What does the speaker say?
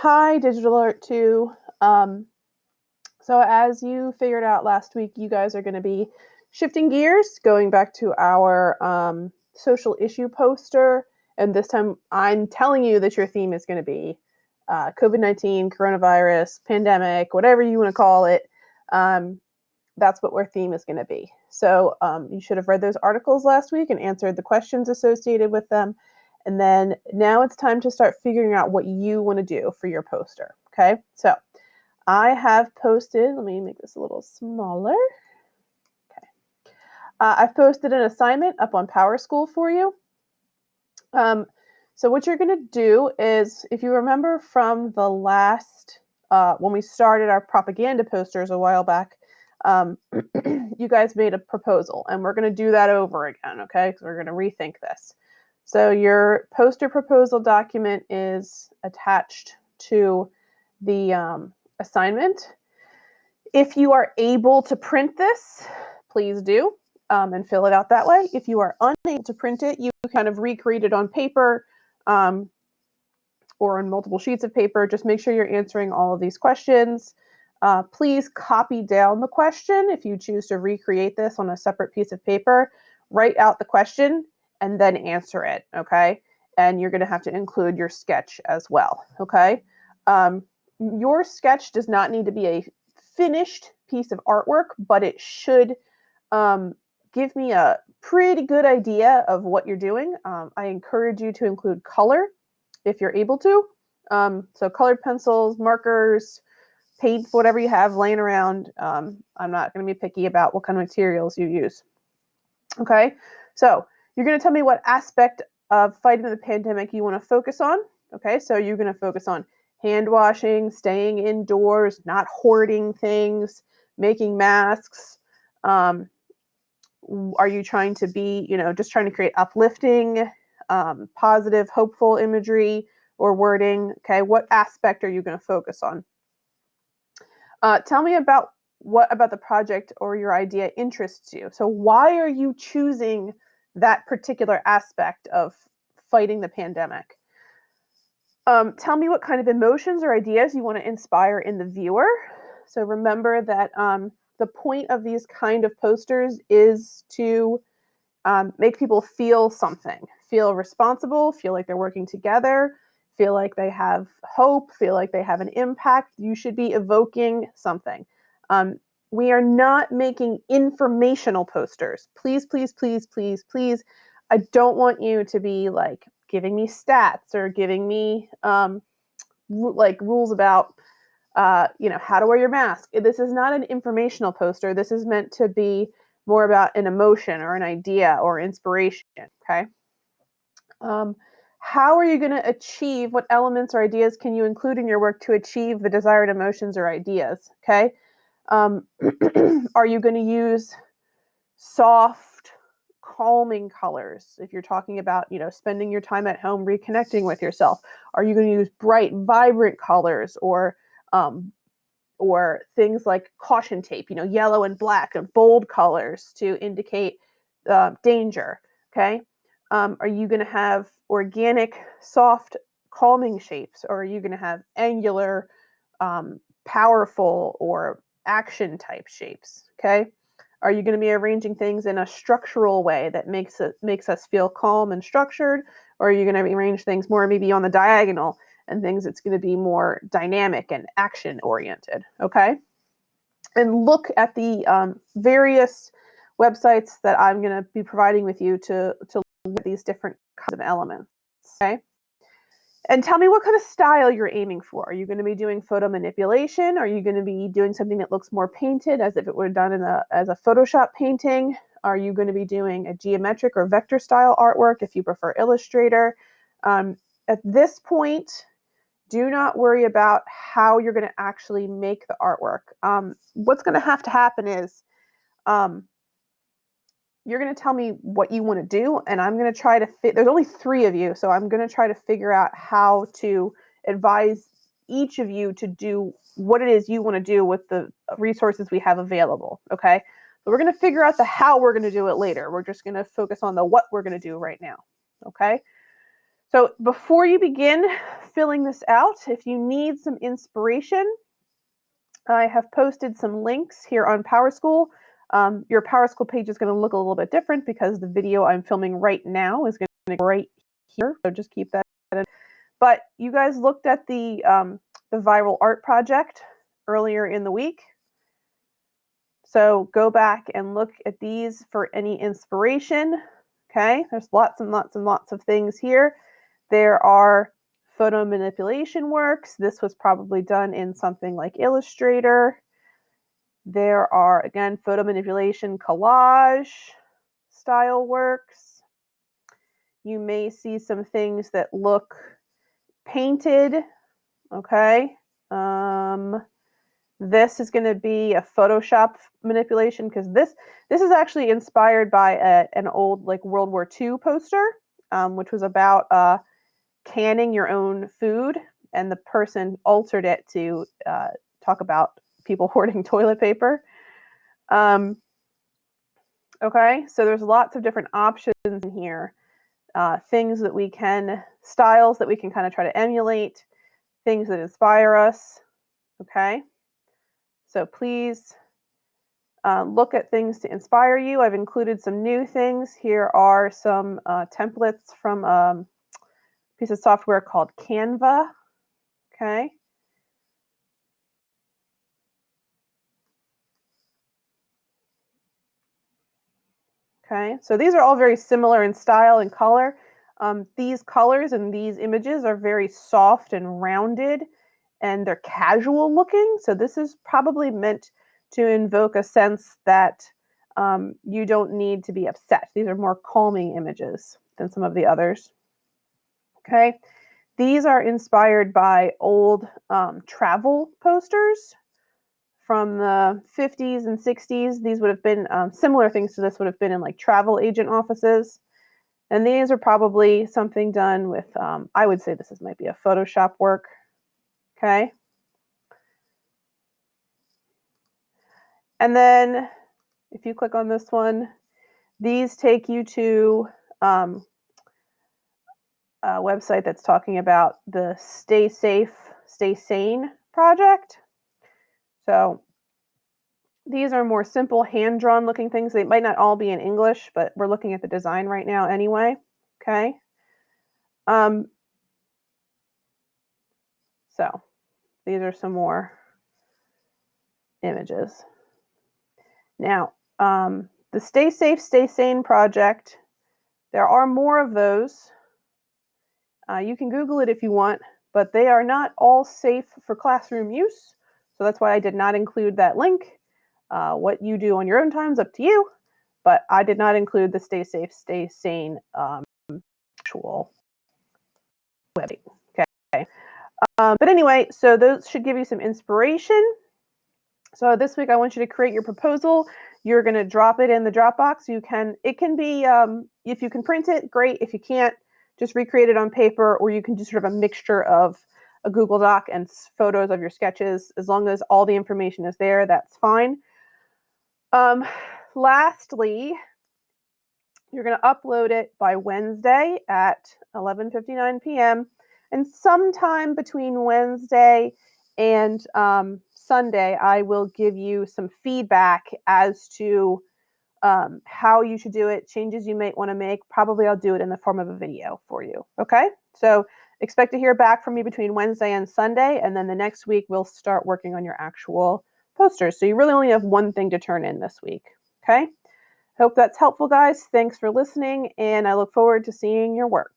Hi, Digital Art 2. Um, so as you figured out last week, you guys are going to be shifting gears, going back to our social issue poster. And this time I'm telling you that your theme is going to be COVID-19, coronavirus, pandemic, whatever you want to call it. Um, that's what our theme is going to be. So you should have read those articles last week and answered the questions associated with them. And then now it's time to start figuring out what you want to do for your poster. Okay, so I have posted, let me make this a little smaller. Okay. I've posted an assignment up on PowerSchool for you. So what you're going to do is, if you remember from the last, when we started our propaganda posters a while back, you guys made a proposal, and we're going to do that over again, okay? Because we're going to rethink this. So your poster proposal document is attached to the assignment. If you are able to print this, please do, and fill it out that way. If you are unable to print it, you kind of recreate it on paper or on multiple sheets of paper. Just make sure you're answering all of these questions. Please copy down the question if you choose to recreate this on a separate piece of paper. Write out the question and then answer it, okay? And you're going to have to include your sketch as well, okay? Your sketch does not need to be a finished piece of artwork, but it should give me a pretty good idea of what you're doing. I encourage you to include color if you're able to. So colored pencils, markers, paint, whatever you have laying around. I'm not going to be picky about what kind of materials you use. Okay, so you're going to tell me what aspect of fighting the pandemic you want to focus on. Okay, so you're going to focus on hand washing, staying indoors, not hoarding things, making masks. Are you trying to be, just trying to create uplifting, positive, hopeful imagery or wording? Okay, what aspect are you going to focus on? Tell me about what about the project or your idea interests you. So why are you choosing that particular aspect of fighting the pandemic? Tell me what kind of emotions or ideas you want to inspire in the viewer. So remember that the point of these kind of posters is to make people feel something, feel responsible, feel like they're working together, feel like they have hope, feel like they have an impact. You should be evoking something. We are not making informational posters. Please, please, please, please, please. I don't want you to be like giving me stats or giving me like rules about how to wear your mask. This is not an informational poster. This is meant to be more about an emotion or an idea or inspiration, okay? How are you going to achieve, what elements or ideas can you include in your work to achieve the desired emotions or ideas, okay? Are you going to use soft, calming colors if you're talking about, spending your time at home reconnecting with yourself? Are you going to use bright, vibrant colors or things like caution tape, yellow and black and bold colors to indicate danger, okay? Are you going to have organic, soft, calming shapes, or are you going to have angular, powerful, or action type shapes, okay? Are you going to be arranging things in a structural way that makes us feel calm and structured, or are you going to arrange things more maybe on the diagonal and things that's going to be more dynamic and action oriented, okay? And look at the various websites that I'm going to be providing with you to look at these different kinds of elements, okay? And tell me what kind of style you're aiming for. Are you going to be doing photo manipulation? Are you going to be doing something that looks more painted as if it were done as a Photoshop painting? Are you going to be doing a geometric or vector style artwork if you prefer Illustrator? At this point, do not worry about how you're going to actually make the artwork. What's going to have to happen is you're going to tell me what you want to do, and I'm going to try to there's only 3 of you, so I'm going to try to figure out how to advise each of you to do what it is you want to do with the resources we have available, okay? So we're going to figure out the how we're going to do it later. We're just going to focus on the what we're going to do right now, okay? So before you begin filling this out, if you need some inspiration, I have posted some links here on PowerSchool. Your PowerSchool page is going to look a little bit different because the video I'm filming right now is going to go right here. So just keep that in. But you guys looked at the viral art project earlier in the week. So go back and look at these for any inspiration. Okay, there's lots and lots and lots of things here. There are photo manipulation works. This was probably done in something like Illustrator. There are, again, photo manipulation collage style works. You may see some things that look painted, okay? This is going to be a Photoshop manipulation because this is actually inspired by an old like World War II poster, which was about canning your own food, and the person altered it to talk about people hoarding toilet paper. Okay, so there's lots of different options in here. Things that we can, styles that we can kind of try to emulate, things that inspire us. Okay, so please look at things to inspire you. I've included some new things. Here are some templates from a piece of software called Canva. Okay. Okay, so these are all very similar in style and color. These colors and these images are very soft and rounded, and they're casual looking. So this is probably meant to invoke a sense that you don't need to be upset. These are more calming images than some of the others. Okay, these are inspired by old travel posters from the 50s and 60s. These would have been similar things to this would have been in like travel agent offices. And these are probably something done with, I would say this might be a Photoshop work. Okay. And then if you click on this one, these take you to a website that's talking about the Stay Safe, Stay Sane project. So these are more simple hand-drawn looking things. They might not all be in English, but we're looking at the design right now anyway. Okay. So these are some more images. Now, the Stay Safe, Stay Sane project, there are more of those. You can Google it if you want, but they are not all safe for classroom use. So that's why I did not include that link. What you do on your own time is up to you, but I did not include the Stay Safe, Stay Sane actual website. Okay. But anyway, so those should give you some inspiration. So this week I want you to create your proposal. You're going to drop it in the Dropbox. It can be, if you can print it, great. If you can't, just recreate it on paper, or you can do sort of a mixture of a Google Doc and photos of your sketches. As long as all the information is there, that's fine. Lastly, you're going to upload it by Wednesday at 11:59 p.m. And sometime between Wednesday and Sunday, I will give you some feedback as to how you should do it, changes you might want to make. Probably I'll do it in the form of a video for you. Okay, so expect to hear back from me between Wednesday and Sunday, and then the next week we'll start working on your actual posters. So you really only have one thing to turn in this week. Okay, hope that's helpful, guys. Thanks for listening, and I look forward to seeing your work.